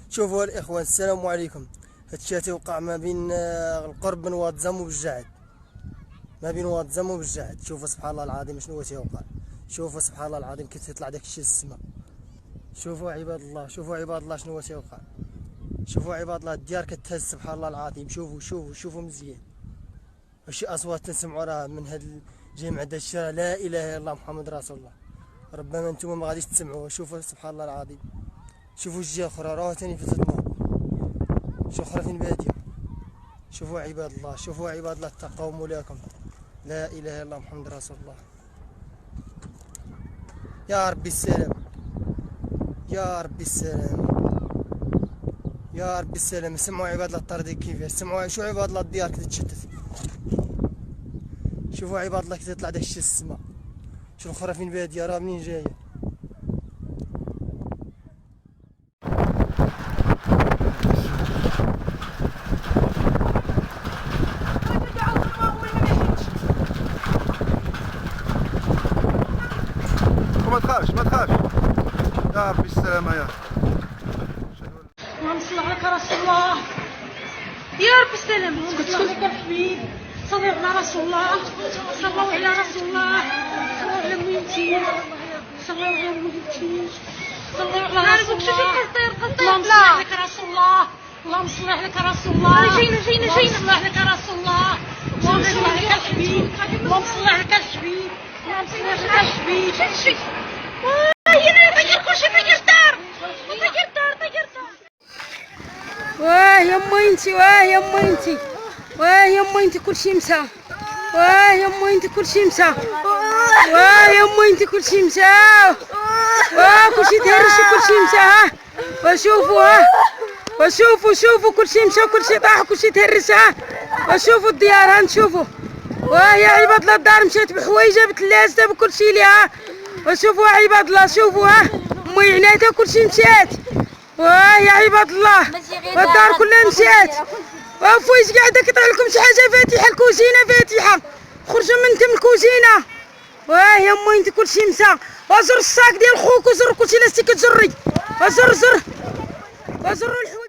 شوفوا الاخوان، السلام عليكم. هادشي تيوقع ما بين القرب من واد زم وبالجعد، ما بين واد زم وبالجعد. شوفوا سبحان الله العظيم شنو تيوقع. شوفوا سبحان الله العظيم كيف تيطلع داك الشيء للسما. شوفوا عباد الله، شوفوا عباد الله شنو تيوقع. شوفوا عباد الله الديار كتهز سبحان الله العظيم. شوفوا مزيان. وشي اصوات تسمعوا راه من هاد الجامع دا الشارع. لا اله الا الله محمد رسول الله. ربما انتم ما غاديش تسمعوها. شوفوا سبحان الله العظيم. شوفوا الجهه اخرى راه ثاني في النور. شو اخرى فين باديه. شوفوا عباد الله، شوفوا عباد الله اتقوا مولاكم. لا اله الا الله محمد رسول الله. يا ربي السلام، يا ربي السلام، يا ربي السلام. سمعوا عباد الله الطردي كيفاش. سمعوا شو عباد الله الديار كتتشتت. شوفوا عباد الله كي تطلع داك الشيء للسما. شو الاخرى فين باديه راه منين جايه. ما تخافش يا ربي السلامة. يا اللهم صل عليك رسول الله. يا رب السلام. صلوا عليك الحبيب، صلوا على رسول الله، صلوا على رسول الله، صلوا على ميتين، صلوا على ميتين، صلوا على رسول الله. اللهم صل عليك رسول الله، اللهم صل عليك رسول الله. جينا صل عليك رسول الله، اللهم صل عليك الحبيب، اللهم صل عليك الحبيب، اللهم صل عليك الحبيب. واه يما انتي، واه يما انتي، واه يما انتي كلشي مسا، واه يما انتي كلشي مسا، واه يما انتي كلشي مسا، واه كلشي تهرش وكلشي مسا. ها وشوفوا، ها وشوفوا كلشي مشى وكلشي طاح وكلشي تهرس. ها وشوفوا الديار، ها نشوفوا. واه يا عباد الله الدار مشات بحوايجها بتلازتها بكلشي ليها. وشوفوا عباد الله، شوفوا ها مي عنايتها كلشي مشات. واه يا عباد الله الدار كلها مشات. وفويش قاعده كيطيح لكم شي حاجه فاتحه، الكوزينه فاتحه، خرجوا من تم الكوزينه. واه يا امي انت كلشي مسا. وزر الصاك ديال خوك وزر كلشي لاستي كتجري. وزر الحوايج.